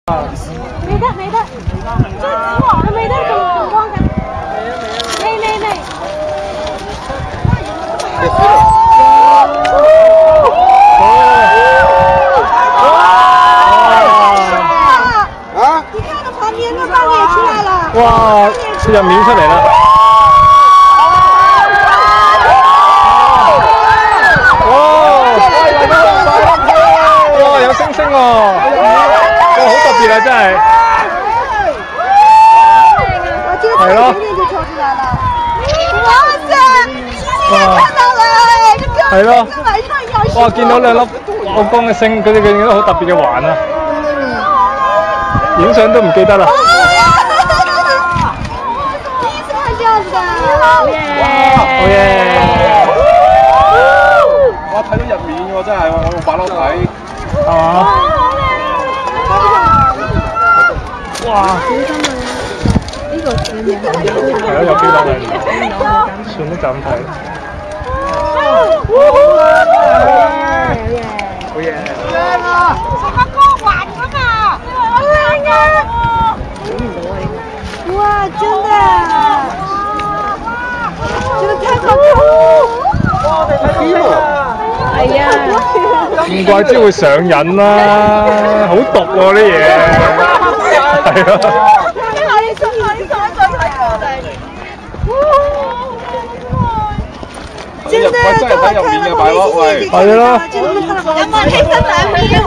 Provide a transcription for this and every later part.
未得未得，最紫黃嘅未得，仲光緊。未。啊！你看到旁邊那半個也出來了。哇！出入面出嚟啦！哇！有星星喎！哇！好特別啊，真係。係咯。哇塞！看到了，係咯。晚上要。哇！見到兩粒好光嘅星，佢哋都好特別嘅環啊！影相都唔記得啦。第一次看這樣子的。好嘢！我睇到入面喎，真係我用白樓睇，係嘛？哇！呢個算唔係咯，有幾多靚算都就咁睇。好嘢！靚啊！成個光環咁啊！好靚啊！哇，真的，這個太好看了！哇，我哋睇邊喎？係啊！唔怪之會上癮啦，好毒喎啲嘢，係啊！真的真係睇入面嘅擺咯，喂，係咯。有冇影相片？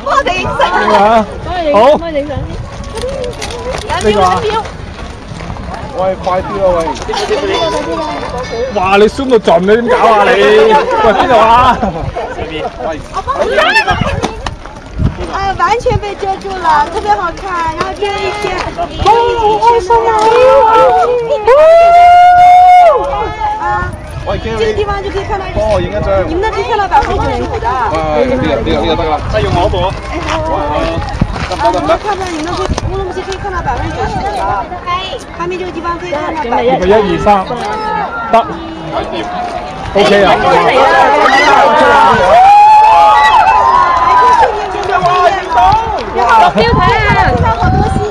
幫我哋影相。好。幫你影相先。呢個啊？喂，快啲咯，喂！哇！你 zoom 到盡，你點搞啊你？喂，邊度啊？喂，完全被遮住了，特別好看。然後這一片，喂，這個地方就可以看到，幫我影一張。你們那可以看到95%的。呢個得啦，再用我部。我們看到你們可以，烏魯木齊可以看到95%的。下面這個地方可以看到呢個1、2、3，得。OK 啊。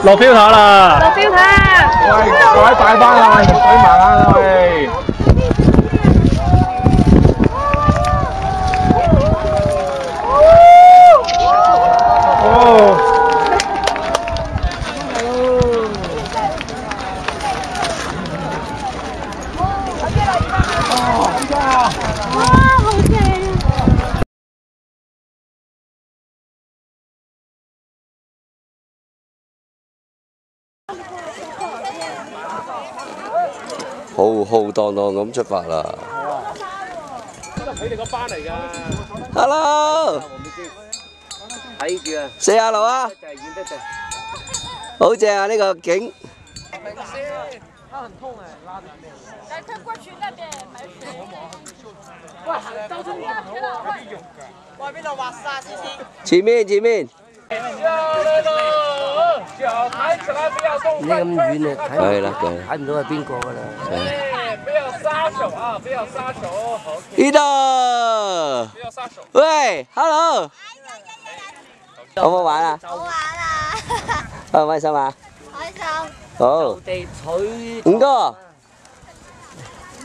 落標塔啦！落標塔！喂，各位大班啊，水盲啊，喂！哦！哇，好正啊！浩浩蕩蕩咁出發啦！佢哋個班嚟㗎。 Hello， 睇住啊！ say hello 啊！好正啊呢個景。快過去那邊買水。哇，到處都係啦！喂，邊度畫沙先？前面前面。你咁遠啊，係啦，睇唔到係邊個㗎啦。不要撒手啊！不要撒手。呢度。不要撒手。喂 ，hello。好唔好玩啊？好玩啊！開唔開心啊？開心。好。地取五哥。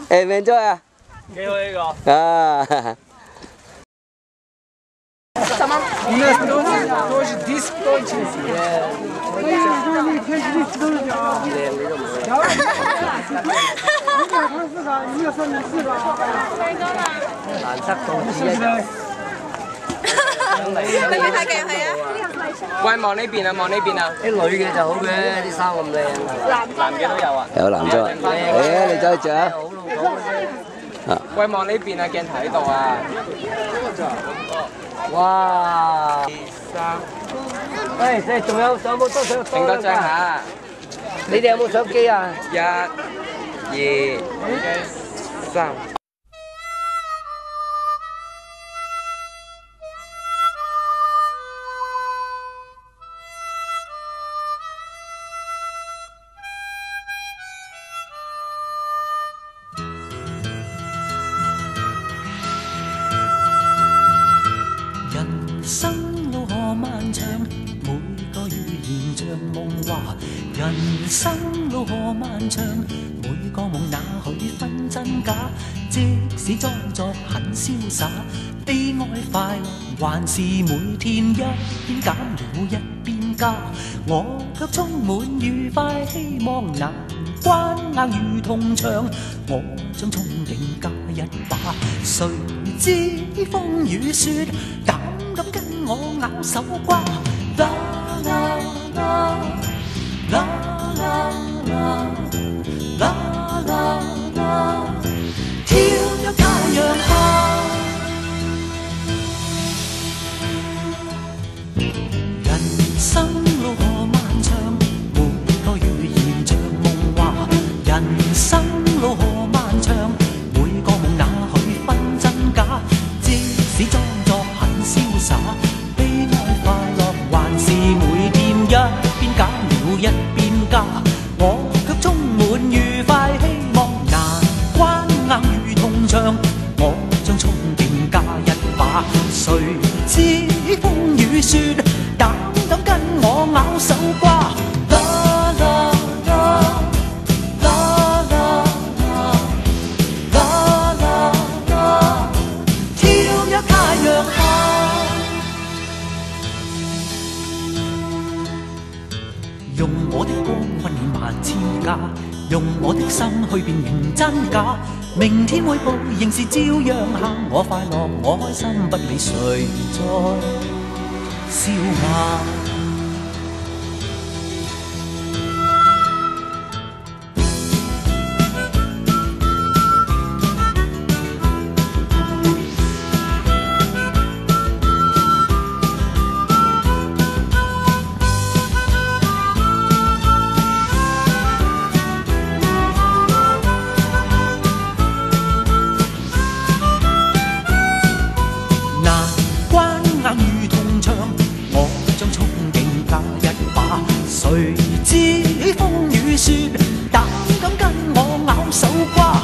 enjoy 啊？幾好呢個。啊。 У нас тоже дискотеки.喂，望呢邊啊，望呢邊啊！啲女嘅就好嘅，啲衫咁靚。男嘅都有啊。有男裝。誒，你走去着啊！喂，望呢邊啊，鏡頭喺度啊！哇！喂，仲有冇多相？影多張嚇。你哋有冇相機啊？1、2、3。人生路何漫長，每個語言夢話。人生路何漫長，每個夢哪許分真假？即使裝作很瀟灑，悲哀快樂還是每天一邊減了一邊加。我卻充滿愉快希望，難關硬如銅牆，我將憧憬加一把。誰知風雨雪，膽敢跟我咬手瓜。啦啦啦啦啦啦啦啦啦，跳躍太陽下。人生路何漫長，每個語言像夢話。人生路何漫長，每個夢哪許分真假？即使裝作很瀟灑，悲哀快樂還是每天一邊減了一邊加。我卻充滿愉快希望，難關硬如銅牆，我將憧憬加一把。誰知風雨雪，膽敢跟我咬手瓜。啦啦啦啦啦啦啦啦，跳躍太陽下。用我的光困你萬千家，用我的心去辨認真假。明天會報應是照樣行，我快樂我開心，不理誰在笑罵。誰知風雨雪，膽敢跟我咬手瓜。